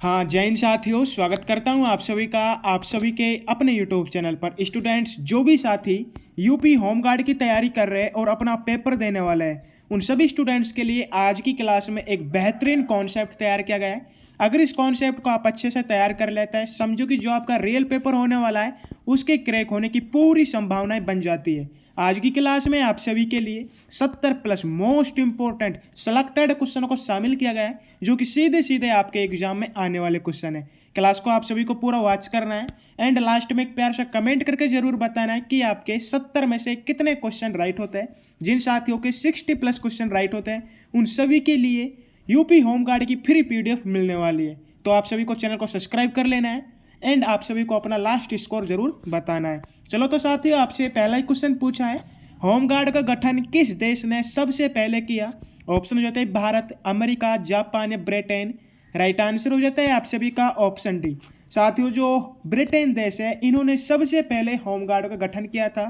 हाँ, जय हिंद साथियों, स्वागत करता हूँ आप सभी के अपने यूट्यूब चैनल पर। स्टूडेंट्स, जो भी साथी यूपी होमगार्ड की तैयारी कर रहे हैं और अपना पेपर देने वाले हैं, उन सभी स्टूडेंट्स के लिए आज की क्लास में एक बेहतरीन कॉन्सेप्ट तैयार किया गया है। अगर इस कॉन्सेप्ट को आप अच्छे से तैयार कर लेते हैं, समझो कि जो आपका रियल पेपर होने वाला है उसके क्रैक होने की पूरी संभावनाएं बन जाती है। आज की क्लास में आप सभी के लिए 70 प्लस मोस्ट इंपॉर्टेंट सेलेक्टेड क्वेश्चनों को शामिल किया गया है, जो कि सीधे सीधे आपके एग्जाम में आने वाले क्वेश्चन है। क्लास को आप सभी को पूरा वॉच करना है एंड लास्ट में एक प्यार से कमेंट करके जरूर बताना है कि आपके 70 में से कितने क्वेश्चन राइट होते हैं। जिन साथियों के 60 प्लस क्वेश्चन राइट होते हैं उन सभी के लिए यूपी होमगार्ड की फ्री पीडीएफ मिलने वाली है। तो आप सभी को चैनल को सब्सक्राइब कर लेना है एंड आप सभी को अपना लास्ट स्कोर जरूर बताना है। चलो तो साथियों, आपसे पहला ही क्वेश्चन पूछा है, होमगार्ड का गठन किस देश ने सबसे पहले किया? ऑप्शन हो जाता है भारत, अमेरिका, जापान या ब्रिटेन। राइट आंसर हो जाता है आप सभी का ऑप्शन डी। साथियों, जो ब्रिटेन देश है इन्होंने सबसे पहले होमगार्ड का गठन किया था।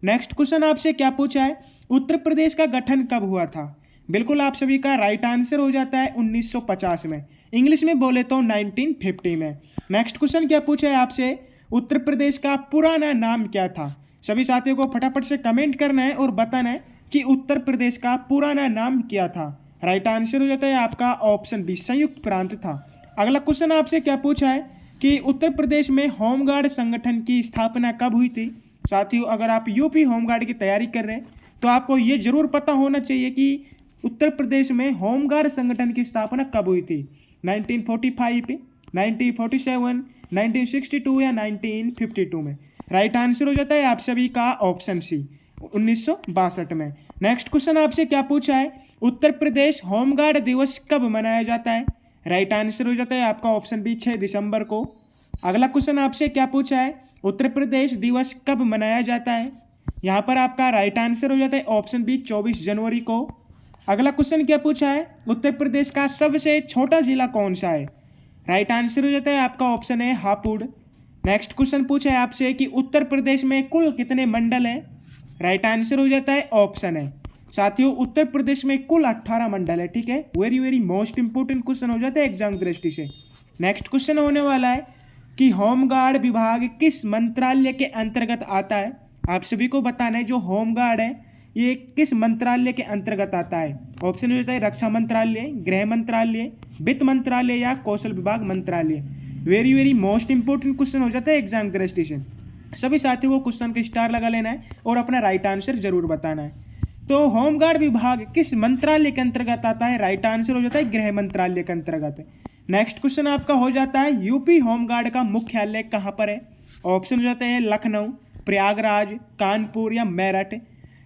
नेक्स्ट क्वेश्चन आपसे क्या पूछा है, उत्तर प्रदेश का गठन कब हुआ था? बिल्कुल आप सभी का राइट आंसर हो जाता है 1950 में। इंग्लिश में बोले तो 1950 में। नेक्स्ट क्वेश्चन क्या पूछा है आपसे, उत्तर प्रदेश का पुराना नाम क्या था? सभी साथियों को फटाफट से कमेंट करना है और बताना है कि उत्तर प्रदेश का पुराना नाम क्या था। राइट आंसर हो जाता है आपका ऑप्शन बी, संयुक्त प्रांत था। अगला क्वेश्चन आपसे क्या पूछा है कि उत्तर प्रदेश में होमगार्ड संगठन की स्थापना कब हुई थी? साथियों, अगर आप यूपी होमगार्ड की तैयारी कर रहे हैं तो आपको ये जरूर पता होना चाहिए कि उत्तर प्रदेश में होमगार्ड संगठन की स्थापना कब हुई थी। 1945, 1947, 1962 या 1952 में। राइट आंसर हो जाता है आप सभी का ऑप्शन सी, 1962 में। नेक्स्ट क्वेश्चन आपसे क्या पूछा है, उत्तर प्रदेश होमगार्ड दिवस कब मनाया जाता है? राइट आंसर हो जाता है आपका ऑप्शन बी, 6 दिसंबर को। अगला क्वेश्चन आपसे क्या पूछा है, उत्तर प्रदेश दिवस कब मनाया जाता है? यहाँ पर आपका राइट आंसर हो जाता है ऑप्शन बी, 24 जनवरी को। अगला क्वेश्चन क्या पूछा है, उत्तर प्रदेश का सबसे छोटा जिला कौन सा है? राइट आंसर हो जाता है आपका ऑप्शन है हापुड़। नेक्स्ट क्वेश्चन पूछा है आपसे कि उत्तर प्रदेश में कुल कितने मंडल हैं? राइट आंसर हो जाता है ऑप्शन है साथियों, उत्तर प्रदेश में कुल 18 मंडल है। ठीक है, very very most important question हो जाता है एग्जाम की दृष्टि से। नेक्स्ट क्वेश्चन होने वाला है कि होमगार्ड विभाग किस मंत्रालय के अंतर्गत आता है? आप सभी को बताना है जो होमगार्ड है ये किस मंत्रालय के अंतर्गत आता है। ऑप्शन हो जाता है रक्षा मंत्रालय, गृह मंत्रालय, वित्त मंत्रालय या कौशल विभाग मंत्रालय। Very very most important question हो जाता है एग्जाम की दृष्टि से। सभी साथियों को क्वेश्चन के स्टार लगा लेना है और अपना राइट आंसर जरूर बताना है। तो होमगार्ड विभाग किस मंत्रालय के अंतर्गत आता है? राइट आंसर हो जाता है गृह मंत्रालय के अंतर्गत। नेक्स्ट क्वेश्चन आपका हो जाता है यूपी होमगार्ड का मुख्यालय कहाँ पर है? ऑप्शन हो जाते हैं लखनऊ, प्रयागराज, कानपुर या मेरठ।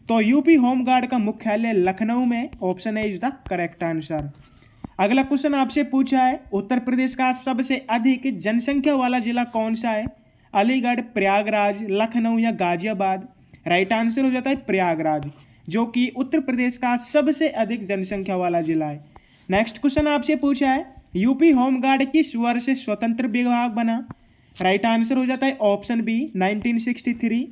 तो यूपी होमगार्ड का मुख्यालय लखनऊ में, option A is the correct answer. अगला क्वेश्चन आपसे पूछा है उत्तर प्रदेश का सबसे अधिक जनसंख्या वाला जिला कौन सा है? अलीगढ़, प्रयागराज, लखनऊ या गाजियाबाद। राइट आंसर हो जाता है प्रयागराज, जो कि उत्तर प्रदेश का सबसे अधिक जनसंख्या वाला जिला है। नेक्स्ट क्वेश्चन आपसे पूछा है यूपी होमगार्ड किस वर्ष से स्वतंत्र विभाग बना? राइट आंसर हो जाता है ऑप्शन बी, 1963।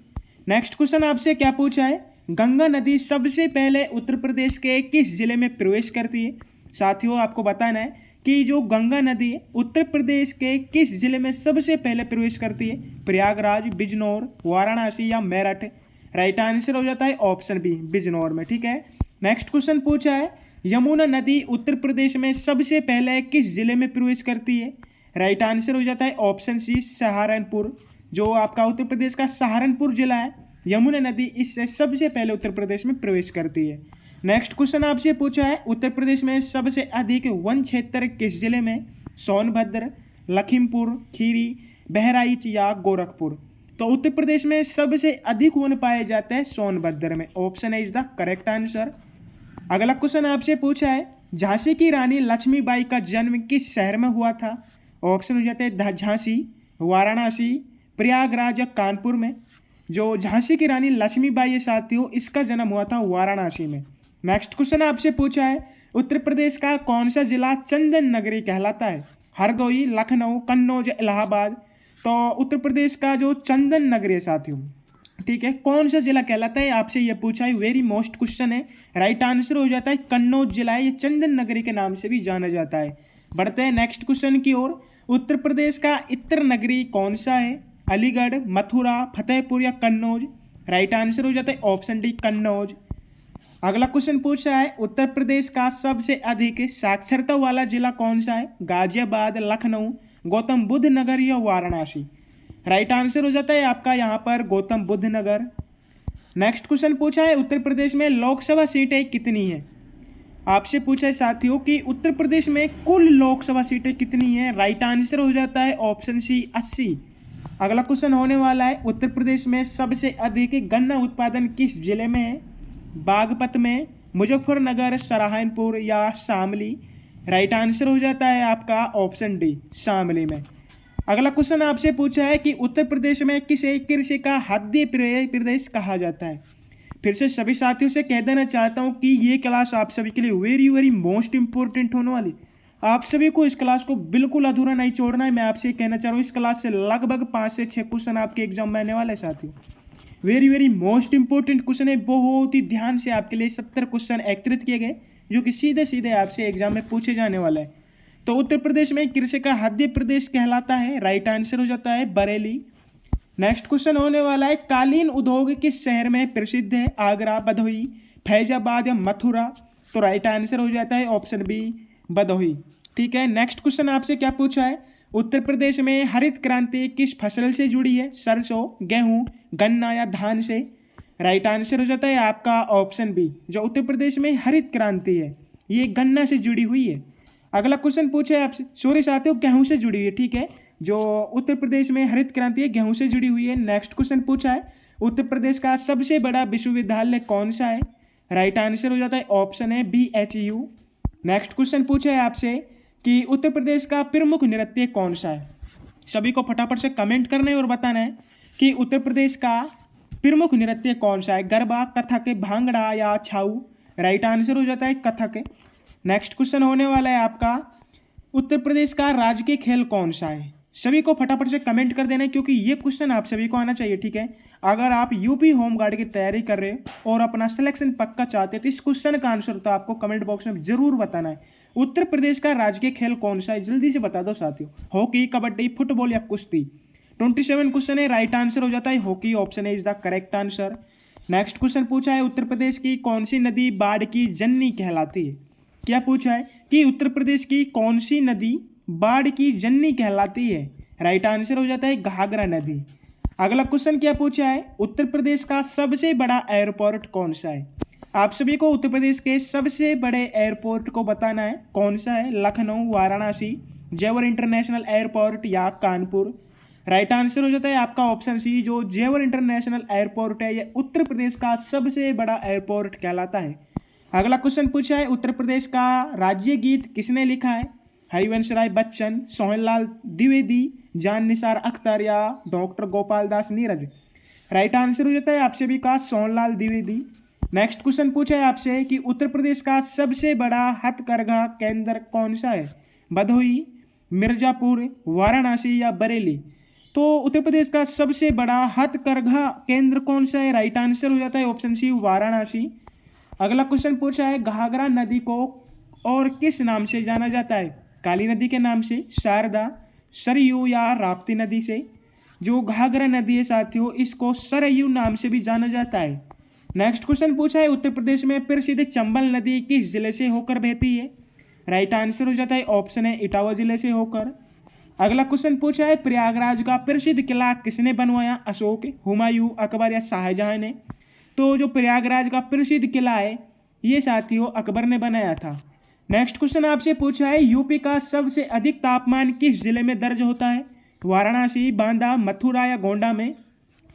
नेक्स्ट क्वेश्चन आपसे क्या पूछा है, गंगा नदी सबसे पहले उत्तर प्रदेश के किस जिले में प्रवेश करती है? साथियों, आपको बताना है कि जो गंगा नदी है उत्तर प्रदेश के किस जिले में सबसे पहले प्रवेश करती है? प्रयागराज, बिजनौर, वाराणसी या मेरठ। राइट आंसर हो जाता है ऑप्शन बी, बिजनौर में। ठीक है, नेक्स्ट क्वेश्चन पूछा है यमुना नदी उत्तर प्रदेश में सबसे पहले किस जिले में प्रवेश करती है? राइट आंसर हो जाता है ऑप्शन सी, सहारनपुर। जो आपका उत्तर प्रदेश का सहारनपुर जिला है, यमुना नदी इससे सबसे पहले उत्तर प्रदेश में प्रवेश करती है। नेक्स्ट क्वेश्चन आपसे पूछा है उत्तर प्रदेश में सबसे अधिक वन क्षेत्र किस जिले में? सोनभद्र, लखीमपुर खीरी, बहराइच या गोरखपुर। तो उत्तर प्रदेश में सबसे अधिक वन पाए जाते हैं सोनभद्र में, option A is the correct answer. अगला क्वेश्चन आपसे पूछा है झांसी की रानी लक्ष्मीबाई का जन्म किस शहर में हुआ था? ऑप्शन हो जाते हैं झांसी, वाराणसी, प्रयागराज या कानपुर में। जो झांसी की रानी लक्ष्मीबाई है साथियों, इसका जन्म हुआ था वाराणसी में। नेक्स्ट क्वेश्चन आपसे पूछा है उत्तर प्रदेश का कौन सा जिला चंदन नगरी कहलाता है? हरदोई, लखनऊ, कन्नौज, इलाहाबाद। तो उत्तर प्रदेश का जो चंदन नगरी है साथियों, ठीक है, कौन सा जिला कहलाता है आपसे ये पूछा है। वेरी मोस्ट क्वेश्चन है। राइट आंसर हो जाता है कन्नौज जिला है, ये चंदन नगरी के नाम से भी जाना जाता है। बढ़ते हैं नेक्स्ट क्वेश्चन की ओर। उत्तर प्रदेश का इत्र नगरी कौन सा है? अलीगढ़, मथुरा, फतेहपुर या कन्नौज? राइट आंसर हो जाता है ऑप्शन डी कन्नौज। अगला क्वेश्चन पूछ रहा है उत्तर प्रदेश का सबसे अधिक साक्षरता वाला जिला कौन सा है? गाजियाबाद, लखनऊ, गौतम बुद्ध नगर या वाराणसी? राइट आंसर हो जाता है आपका यहाँ पर गौतम बुद्ध नगर। नेक्स्ट क्वेश्चन पूछा है उत्तर प्रदेश में लोकसभा सीटें कितनी हैं? आपसे पूछा है साथियों कि उत्तर प्रदेश में कुल लोकसभा सीटें कितनी हैं? राइट आंसर हो जाता है ऑप्शन सी 80। अगला क्वेश्चन होने वाला है उत्तर प्रदेश में सबसे अधिक गन्ना उत्पादन किस जिले में है? बागपत में, मुजफ्फरनगर, सहारनपुर या शामली? राइट आंसर हो जाता है आपका ऑप्शन डी शामली में। अगला क्वेश्चन आपसे पूछा है कि उत्तर प्रदेश में किसे कृषि का हृदय प्रदेश कहा जाता है? फिर से सभी साथियों से कह देना चाहता हूं कि ये क्लास आप सभी के लिए वेरी वेरी मोस्ट इंपॉर्टेंट होने वाली। आप सभी को इस क्लास को बिल्कुल अधूरा नहीं छोड़ना है। मैं आपसे कहना चाह रहा हूँ इस क्लास से लगभग 5 से 6 क्वेश्चन आपके एग्जाम में आने वाले हैं साथियों। Very very most important question है, बहुत ही ध्यान से आपके लिए 70 क्वेश्चन एकत्रित किए गए जो कि सीधे सीधे आपसे एग्जाम में पूछे जाने वाले हैं। तो उत्तर प्रदेश में कृषि का हृदय प्रदेश कहलाता है, राइट आंसर हो जाता है बरेली। नेक्स्ट क्वेश्चन होने वाला है कालीन उद्योग किस शहर में प्रसिद्ध है? आगरा, भदोही, फैजाबाद या मथुरा? तो राइट आंसर हो जाता है ऑप्शन बी भदोही। ठीक है, नेक्स्ट क्वेश्चन आपसे क्या पूछा है उत्तर प्रदेश में हरित क्रांति किस फसल से जुड़ी है? सरसों, गेहूं, गन्ना या धान से? राइट आंसर हो जाता है आपका ऑप्शन बी। जो उत्तर प्रदेश में हरित क्रांति है ये गन्ना से जुड़ी हुई है। अगला क्वेश्चन पूछे आपसे, सॉरी साथियों, गेहूं से जुड़ी हुई है। ठीक है, जो उत्तर प्रदेश में हरित क्रांति है गेहूं से जुड़ी हुई है। नेक्स्ट क्वेश्चन पूछा है उत्तर प्रदेश का सबसे बड़ा विश्वविद्यालय कौन सा है? राइट आंसर हो जाता है ऑप्शन है BHU। नेक्स्ट क्वेश्चन पूछा है आपसे कि उत्तर प्रदेश का प्रमुख नृत्य कौन सा है? सभी को फटाफट से कमेंट करना है और बताना है कि उत्तर प्रदेश का प्रमुख नृत्य कौन सा है? गरबा, कथक, भांगड़ा या छाऊ? राइट आंसर हो जाता है कथक। नेक्स्ट क्वेश्चन होने वाला है आपका उत्तर प्रदेश का राजकीय खेल कौन सा है? सभी को फटाफट से कमेंट कर देना है क्योंकि ये क्वेश्चन आप सभी को आना चाहिए। ठीक है, अगर आप यूपी होमगार्ड की तैयारी कर रहे हो और अपना सिलेक्शन पक्का चाहते हैं तो इस क्वेश्चन का आंसर तो आपको कमेंट बॉक्स में जरूर बताना है। उत्तर प्रदेश का राजकीय खेल कौन सा है? जल्दी से बता दो साथियों। हॉकी, कबड्डी, फुटबॉल या कुश्ती? 27 क्वेश्चन है, राइट आंसर हो जाता है hockey, option is the correct answer. Next question पूछा है उत्तर प्रदेश की कौन सी नदी बाढ़ की जननी कहलाती है? क्या पूछा है कि उत्तर प्रदेश की कौन सी नदी बाढ़ की जननी कहलाती है? राइट आंसर हो जाता है घाघरा नदी। अगला क्वेश्चन क्या पूछा है उत्तर प्रदेश का सबसे बड़ा एयरपोर्ट कौन सा है? आप सभी को उत्तर प्रदेश के सबसे बड़े एयरपोर्ट को बताना है कौन सा है? लखनऊ, वाराणसी, जेवर इंटरनेशनल एयरपोर्ट या कानपुर? राइट आंसर हो जाता है आपका ऑप्शन सी। जो जेवर इंटरनेशनल एयरपोर्ट है यह उत्तर प्रदेश का सबसे बड़ा एयरपोर्ट कहलाता है। अगला क्वेश्चन पूछा है उत्तर प्रदेश का राज्य गीत किसने लिखा है? हरिवंश राय बच्चन, सोहनलाल द्विवेदी, जान निसार अख्तर या doctor Gopal Das Neeraj? Right answer हो जाता है आपसे भी का सोहनलाल द्विवेदी। नेक्स्ट क्वेश्चन पूछा है आपसे कि उत्तर प्रदेश का सबसे बड़ा हथकरघा केंद्र कौन सा है? भदोही, मिर्जापुर, वाराणसी या बरेली? तो उत्तर प्रदेश का सबसे बड़ा हथकरघा केंद्र कौन सा है? राइट आंसर हो जाता है ऑप्शन सी वाराणसी। अगला क्वेश्चन पूछा है घाघरा नदी को और किस नाम से जाना जाता है? काली नदी के नाम से, शारदा, सरयू या राप्ती नदी से? जो घाघरा नदी है साथियों इसको सरयू नाम से भी जाना जाता है। नेक्स्ट क्वेश्चन पूछा है उत्तर प्रदेश में प्रसिद्ध चंबल नदी किस जिले से होकर बहती है? राइट आंसर हो जाता है ऑप्शन है इटावा जिले से होकर। अगला क्वेश्चन पूछा है प्रयागराज का प्रसिद्ध किला किसने बनवाया? अशोक, हुमायूं, अकबर या शाहजहां ने? तो जो प्रयागराज का प्रसिद्ध किला है ये साथियों अकबर ने बनाया था। नेक्स्ट क्वेश्चन आपसे पूछा है यूपी का सबसे अधिक तापमान किस जिले में दर्ज होता है? वाराणसी, बांदा, मथुरा या गोंडा में?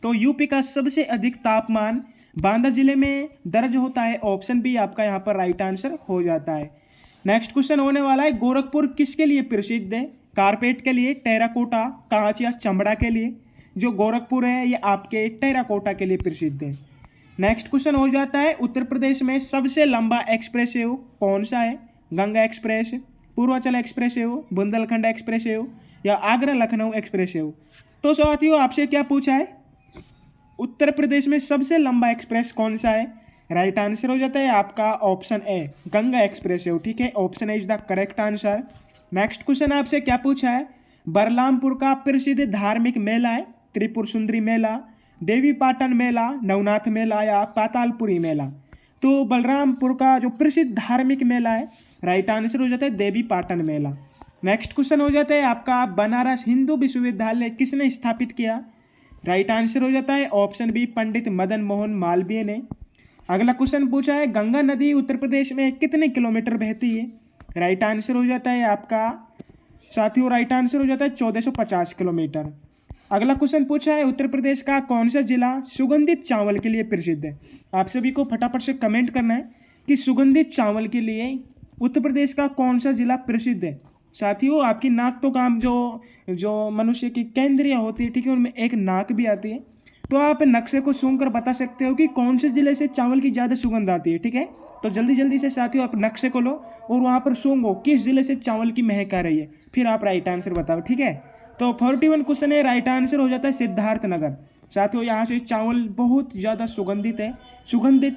तो यूपी का सबसे अधिक तापमान बांदा जिले में दर्ज होता है, ऑप्शन बी आपका यहाँ पर राइट आंसर हो जाता है। नेक्स्ट क्वेश्चन होने वाला है गोरखपुर किसके लिए प्रसिद्ध है? कारपेट के लिए, टेराकोटा, कांच या चमड़ा के लिए? जो गोरखपुर है ये आपके टेराकोटा के लिए प्रसिद्ध है। नेक्स्ट क्वेश्चन हो जाता है उत्तर प्रदेश में सबसे लंबा एक्सप्रेस वे कौन सा है? Ganga express, Purvanchal express way, Bundelkhand express way या आगरा लखनऊ एक्सप्रेस वे? तो साथियों आपसे क्या पूछा है उत्तर प्रदेश में सबसे लंबा एक्सप्रेस कौन सा है? राइट आंसर हो जाता है आपका option A Ganga express way. ठीक है, option A is the correct answer. Next question आपसे क्या पूछा है बलरामपुर का प्रसिद्ध धार्मिक मेला है त्रिपुर सुंदरी मेला, देवी पाटन मेला, नवनाथ मेला या पातालपुरी मेला। तो बलरामपुर का जो प्रसिद्ध धार्मिक मेला है, राइट आंसर हो जाता है देवी पाटन मेला। नेक्स्ट क्वेश्चन हो जाता है आपका, बनारस हिंदू विश्वविद्यालय किसने स्थापित किया? राइट आंसर हो जाता है ऑप्शन बी, पंडित मदन मोहन मालवीय ने। अगला क्वेश्चन पूछा है, गंगा नदी उत्तर प्रदेश में कितने किलोमीटर बहती है? राइट आंसर हो जाता है आपका साथियों, राइट आंसर हो जाता है 1450 किलोमीटर। अगला क्वेश्चन पूछा है, उत्तर प्रदेश का कौन सा जिला सुगंधित चावल के लिए प्रसिद्ध है? आप सभी को फटाफट से कमेंट करना है कि सुगंधित चावल के लिए उत्तर प्रदेश का कौन सा जिला प्रसिद्ध है। साथियों, आपकी नाक तो काम जो मनुष्य की केंद्रिय होती है, ठीक है, उनमें एक नाक भी आती है। तो आप नक्शे को सूंघकर बता सकते हो कि कौन से जिले से चावल की ज़्यादा सुगंध आती है। ठीक है, तो जल्दी जल्दी से साथियों आप नक्शे को लो और वहाँ पर सूंघो किस जिले से चावल की महक आ रही है, फिर आप राइट आंसर बताओ। ठीक है, तो 41 क्वेश्चन है, राइट आंसर हो जाता है सिद्धार्थनगर। साथियों, यहाँ से चावल बहुत ज़्यादा सुगंधित है, सुगंधित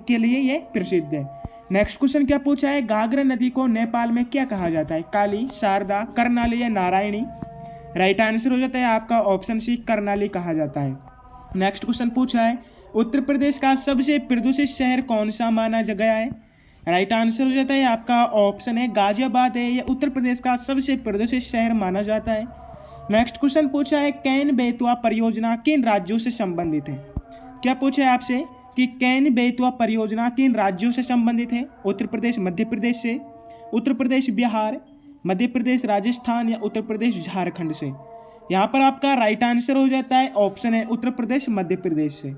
के लिए ये प्रसिद्ध है। नेक्स्ट क्वेश्चन क्या पूछा है, घाघरा नदी को नेपाल में क्या कहा जाता है? काली, शारदा, कर्णाली या नारायणी? राइट आंसर हो जाता है आपका ऑप्शन सी, कर्णाली कहा जाता है। नेक्स्ट क्वेश्चन पूछा है, उत्तर प्रदेश का सबसे प्रदूषित शहर कौन सा माना गया है? राइट आंसर हो जाता है आपका ऑप्शन है गाजियाबाद है, यह उत्तर प्रदेश का सबसे प्रदूषित शहर माना जाता है। नेक्स्ट क्वेश्चन पूछा है, कैन बेतवा परियोजना किन राज्यों से संबंधित है? क्या पूछा है आपसे कि कैन बेतवा परियोजना किन राज्यों से संबंधित है? उत्तर प्रदेश मध्य प्रदेश से, उत्तर प्रदेश बिहार, मध्य प्रदेश राजस्थान या उत्तर प्रदेश झारखंड से? यहाँ पर आपका राइट आंसर हो जाता है ऑप्शन है उत्तर प्रदेश मध्य प्रदेश से।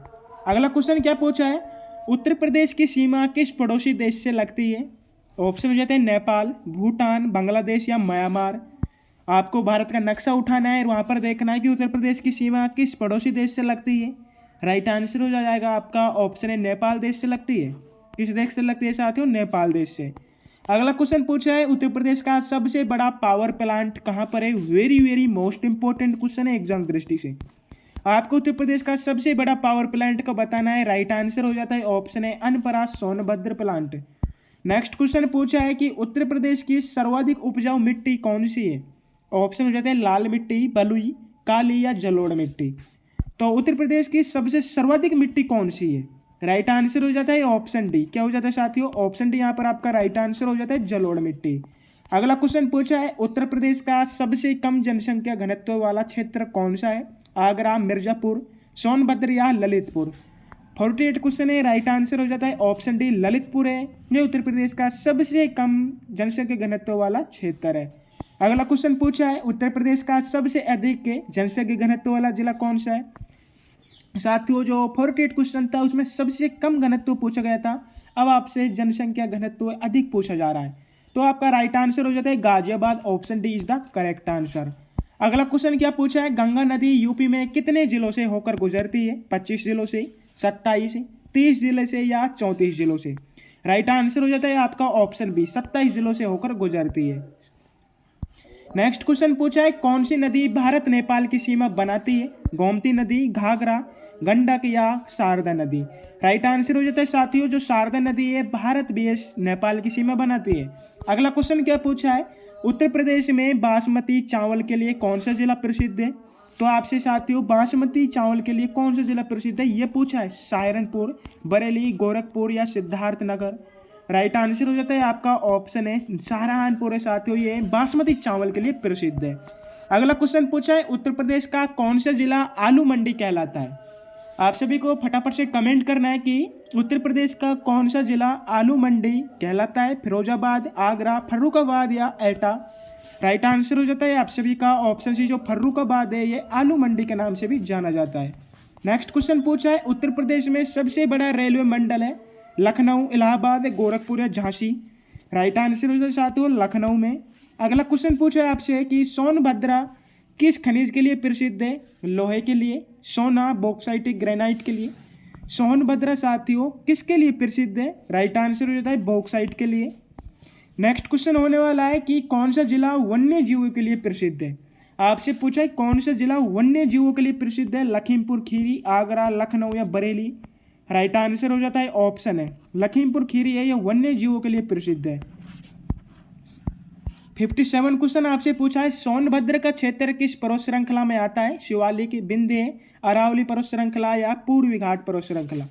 अगला क्वेश्चन क्या पूछा है, उत्तर प्रदेश की सीमा किस पड़ोसी देश से लगती है? ऑप्शन हो जाते हैं नेपाल, भूटान, बांग्लादेश या म्यांमार। आपको भारत का नक्शा उठाना है और वहाँ पर देखना है कि उत्तर प्रदेश की सीमा किस पड़ोसी देश से लगती है। राइट आंसर हो जाएगा आपका ऑप्शन है नेपाल देश से लगती है। किस देश से लगती है साथियों? नेपाल देश से। अगला क्वेश्चन पूछा है, उत्तर प्रदेश का सबसे बड़ा पावर प्लांट कहाँ पर है? Very very most important question है एग्जाम दृष्टि से। आपको उत्तर प्रदेश का सबसे बड़ा पावर प्लांट का बताना है। राइट आंसर हो जाता है ऑप्शन है Anpara Sonbhadra plant. Next question पूछा है कि उत्तर प्रदेश की सर्वाधिक उपजाऊ मिट्टी कौन सी है? ऑप्शन हो जाते हैं लाल मिट्टी, बलुई, काली या जलोढ़ मिट्टी। तो उत्तर प्रदेश की सबसे सर्वाधिक मिट्टी कौन सी है? राइट आंसर हो जाता है ऑप्शन डी। क्या हो जाता है साथियों? ऑप्शन डी यहाँ पर आपका राइट आंसर हो जाता है जलोढ़ मिट्टी। अगला क्वेश्चन पूछा है, उत्तर प्रदेश का सबसे कम जनसंख्या घनत्व वाला क्षेत्र कौन सा है? आगरा, मिर्जापुर, सोनभद्र या ललितपुर? 48 क्वेश्चन है, राइट आंसर हो जाता है ऑप्शन डी ललितपुर है। ये उत्तर प्रदेश का सबसे कम जनसंख्या घनत्व वाला क्षेत्र है। अगला क्वेश्चन पूछा है, उत्तर प्रदेश का सबसे अधिक जनसंख्या घनत्व वाला जिला कौन सा है? साथियों, जो 48 क्वेश्चन था उसमें सबसे कम घनत्व पूछा गया था, अब आपसे जनसंख्या घनत्व अधिक पूछा जा रहा है। तो आपका राइट आंसर हो जाता है Ghaziabad. Option D is the correct answer. अगला क्वेश्चन क्या पूछा है, गंगा नदी यूपी में कितने जिलों से होकर गुजरती है? 25 जिलों से, 27, 30 जिले से या 34 जिलों से? राइट आंसर हो जाता है आपका ऑप्शन बी, 27 जिलों से होकर गुजरती है। नेक्स्ट क्वेश्चन पूछा है, कौन सी नदी भारत नेपाल की सीमा बनाती है? गोमती नदी, घाघरा, गंडक या शारदा नदी? राइट आंसर हो जाता है साथियों जो शारदा नदी है भारत बीएस नेपाल की सीमा बनाती है। अगला क्वेश्चन क्या पूछा है, उत्तर प्रदेश में बासमती चावल के लिए कौन सा जिला प्रसिद्ध है? तो आपसे साथियों बासमती चावल के लिए कौन सा जिला प्रसिद्ध है ये पूछा है। सहारनपुर, बरेली, गोरखपुर या सिद्धार्थनगर? राइट आंसर हो जाता है आपका ऑप्शन है सहारनपुर है साथियों, ये बासमती चावल के लिए प्रसिद्ध है। अगला क्वेश्चन पूछा है, उत्तर प्रदेश का कौन सा जिला आलू मंडी कहलाता है? आप सभी को फटाफट से कमेंट करना है कि उत्तर प्रदेश का कौन सा जिला आलू मंडी कहलाता है? फिरोजाबाद, आगरा, फर्रुखाबाद या एटा? राइट आंसर हो जाता है आप सभी का ऑप्शन सी, जो फर्रुखाबाद है ये आलू मंडी के नाम से भी जाना जाता है। नेक्स्ट क्वेश्चन पूछा है, उत्तर प्रदेश में सबसे बड़ा रेलवे मंडल है? लखनऊ, इलाहाबाद, गोरखपुर या झांसी? राइट आंसर हो जाता है साथियों लखनऊ में। अगला क्वेश्चन पूछा है आपसे कि सोनभद्रा किस खनिज के लिए प्रसिद्ध है? लोहे के लिए, सोना, बॉक्साइट, ग्रेनाइट के लिए? सोनभद्रा साथियों किसके लिए प्रसिद्ध है? राइट आंसर हो जाता है बॉक्साइट के लिए। नेक्स्ट क्वेश्चन होने वाला है कि कौन सा जिला वन्य जीवों के लिए प्रसिद्ध है? आपसे पूछा है कौन सा जिला वन्य जीवों के लिए प्रसिद्ध है? लखीमपुर खीरी, आगरा, लखनऊ या बरेली? राइट आंसर हो जाता है ऑप्शन है लखीमपुर खीरी है, यह वन्य जीवों के लिए प्रसिद्ध है। 57 क्वेश्चन आपसे पूछा है, सोनभद्र का क्षेत्र किस पर्वत श्रृंखला में आता है? शिवालिक, विंध्य, अरावली पर्वत श्रृंखला या पूर्वी घाट पर्वत श्रृंखला?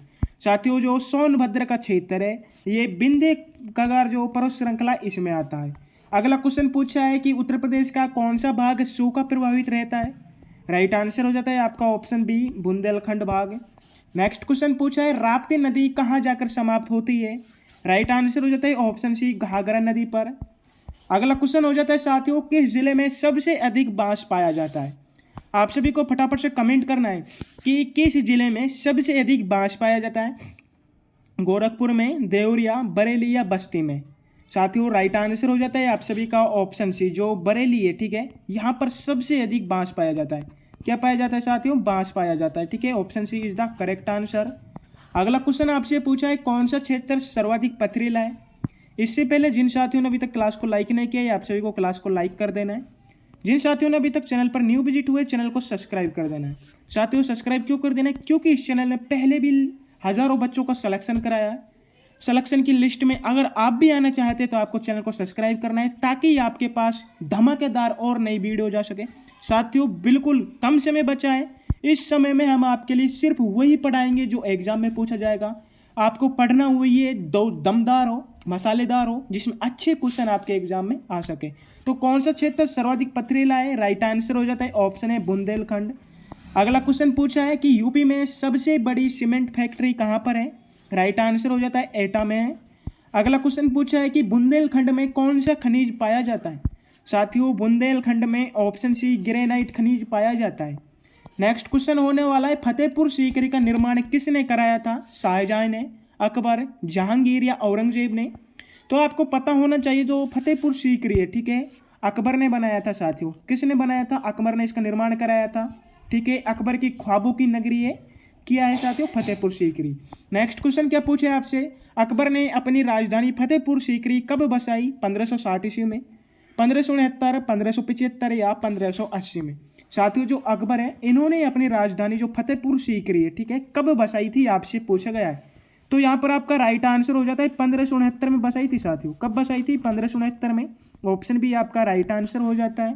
साथियों जो सोनभद्र का क्षेत्र है ये विंध्य कगार जो पर्वत श्रृंखला इसमें आता है। अगला क्वेश्चन पूछा है कि उत्तर प्रदेश का कौन सा भाग सूखा प्रभावित रहता है? राइट आंसर हो जाता है आपका ऑप्शन बी, बुंदेलखंड भाग। नेक्स्ट क्वेश्चन पूछा है, राप्ती नदी कहाँ जाकर समाप्त होती है? राइट आंसर हो जाता है ऑप्शन सी, घाघरा नदी पर। अगला क्वेश्चन हो जाता है साथियों, किस जिले में सबसे अधिक बांस पाया जाता है? आप सभी को फटाफट से कमेंट करना है कि किस जिले में सबसे अधिक बांस पाया जाता है। गोरखपुर में, देवरिया, बरेली या बस्ती में? साथियों राइट आंसर हो जाता है आप सभी का ऑप्शन सी, जो बरेली है, ठीक है, यहाँ पर सबसे अधिक बांस पाया जाता है। क्या पाया जाता है साथियों? बांस पाया जाता है, ठीक है, option C is the correct answer. अगला क्वेश्चन आपसे पूछा है, कौन सा क्षेत्र सर्वाधिक पथरीला है? इससे पहले जिन साथियों ने अभी तक क्लास को लाइक नहीं किया है आप सभी को क्लास को लाइक कर देना है। जिन साथियों ने अभी तक चैनल पर न्यू विजिट हुए चैनल को सब्सक्राइब कर देना है। साथियों सब्सक्राइब क्यों कर देना है? क्योंकि इस चैनल ने पहले भी हज़ारों बच्चों का सिलेक्शन कराया है। सिलेक्शन की लिस्ट में अगर आप भी आना चाहते हैं तो आपको चैनल को सब्सक्राइब करना है ताकि आपके पास धमाकेदार और नई वीडियो जा सके। साथियों बिल्कुल कम समय बचा है, इस समय में हम आपके लिए सिर्फ वही पढ़ाएंगे जो एग्जाम में पूछा जाएगा। आपको पढ़ना हुआ ये दो दमदार हो, मसालेदार हो, जिसमें अच्छे क्वेश्चन आपके एग्जाम में आ सके। तो कौन सा क्षेत्र सर्वाधिक पथरीला है? राइट आंसर हो जाता है ऑप्शन है, बुंदेलखंड। अगला क्वेश्चन पूछा है कि यूपी में सबसे बड़ी सीमेंट फैक्ट्री कहाँ पर है? राइट आंसर हो जाता है एटा में है। अगला क्वेश्चन पूछा है कि बुंदेलखंड में कौन सा खनिज पाया जाता है? साथियों बुंदेलखंड में ऑप्शन सी, ग्रेनाइट खनिज पाया जाता है। नेक्स्ट क्वेश्चन होने वाला है, फतेहपुर सीकरी का निर्माण किसने कराया था? शाहजहां ने, अकबर, जहांगीर या औरंगजेब ने? तो आपको पता होना चाहिए जो फतेहपुर सीकरी है, ठीक है, अकबर ने बनाया था। साथियों किसने बनाया था? अकबर ने इसका निर्माण कराया था, ठीक है, अकबर की ख्वाबों की नगरी है, किया है साथियों फतेहपुर सीकरी। नेक्स्ट क्वेश्चन क्या पूछे आपसे, अकबर ने अपनी राजधानी फतेहपुर सीकरी कब बसाई? 1560 ईस्वी में, 1569, 1575 या 1580 में? साथियों जो अकबर है इन्होंने अपनी राजधानी जो फतेहपुर सीकरी है, ठीक है, कब बसाई थी आपसे पूछा गया है। तो यहाँ पर आपका राइट आंसर हो जाता है 1569 में बसाई थी। साथियों कब बसाई थी? 1569 में, ऑप्शन भी आपका राइट आंसर हो जाता है।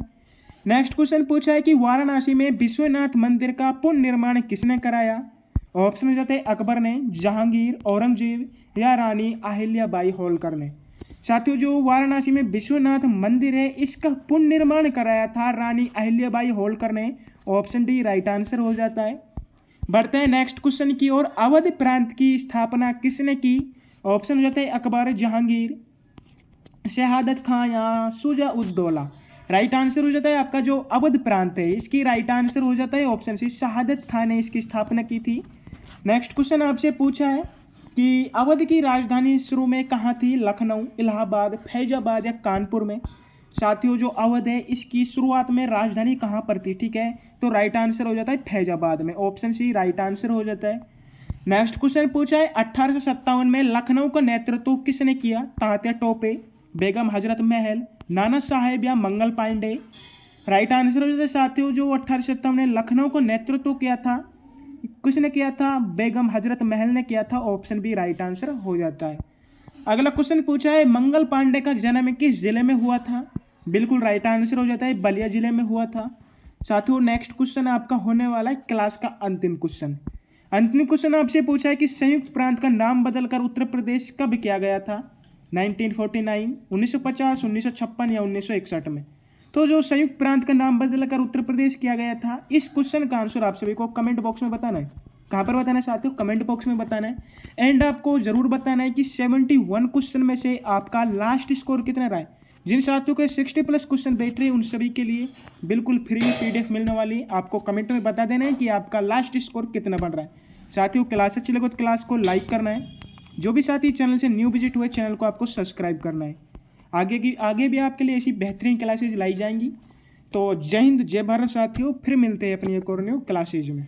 नेक्स्ट क्वेश्चन पूछा है कि वाराणसी में विश्वनाथ मंदिर का पुनर्निर्माण किसने कराया? ऑप्शन हो जाते हैं अकबर ने, जहांगीर, औरंगजेब या रानी अहिल्याबाई होलकर ने? साथियों जो वाराणसी में विश्वनाथ मंदिर है इसका पुनर्निर्माण कराया था रानी अहिल्याबाई होलकर ने, ऑप्शन डी राइट आंसर हो जाता है। बढ़ते हैं नेक्स्ट क्वेश्चन की ओर, अवध प्रांत की स्थापना किसने की? ऑप्शन हो जाता है अकबर, जहांगीर, शहादत खां या शुजा उद दौला? राइट आंसर हो जाता है आपका जो अवध प्रांत है इसकी राइट आंसर हो जाता है ऑप्शन सी, शहादत खां ने इसकी स्थापना की थी। नेक्स्ट क्वेश्चन आपसे पूछा है कि अवध की राजधानी शुरू में कहाँ थी? लखनऊ, इलाहाबाद, फैजाबाद या कानपुर में? साथियों जो अवध है इसकी शुरुआत में राजधानी कहाँ पर थी? ठीक है, तो राइट आंसर हो जाता है फैजाबाद में, ऑप्शन सी राइट आंसर हो जाता है। नेक्स्ट क्वेश्चन पूछा है 1857 में लखनऊ का नेतृत्व किसने किया? तात्या टोपे, बेगम हजरत महल, नाना साहेब या मंगल पांडे? राइट आंसर हो जाता है साथियों जो 1857 में लखनऊ का नेतृत्व किया था, किसने किया था? बेगम हजरत महल ने किया था, ऑप्शन बी राइट आंसर हो जाता है। अगला क्वेश्चन पूछा है मंगल पांडे का जन्म किस जिले में हुआ था? बिल्कुल राइट आंसर हो जाता है बलिया जिले में हुआ था। साथियों नेक्स्ट क्वेश्चन आपका होने वाला है क्लास का अंतिम क्वेश्चन। अंतिम क्वेश्चन आपसे पूछा है कि संयुक्त प्रांत का नाम बदलकर उत्तर प्रदेश कब किया गया था? 1949, 1950, 1956 या 1961 में? तो जो संयुक्त प्रांत का नाम बदलकर उत्तर प्रदेश किया गया था, इस क्वेश्चन का आंसर आप सभी को कमेंट बॉक्स में बताना है। कहाँ पर बताना है साथियों? कमेंट बॉक्स में बताना है। एंड आपको जरूर बताना है कि 71 क्वेश्चन में से आपका लास्ट स्कोर कितना रहा है। जिन साथियों के 60+ क्वेश्चन बैठ रहे हैं उन सभी के लिए बिल्कुल फ्री PDF मिलने वाली है। आपको कमेंट में बता देना है कि आपका लास्ट स्कोर कितना बन रहा है। साथियों क्लास अच्छी लगे तो क्लास को लाइक करना है। जो भी साथी चैनल से न्यू विजिट हुए चैनल को आपको सब्सक्राइब करना है। आगे भी आपके लिए ऐसी बेहतरीन क्लासेज लाई जाएंगी। तो जय हिंद, जय भारत साथियों, फिर मिलते हैं अपनी एक और न्यू क्लासेज में।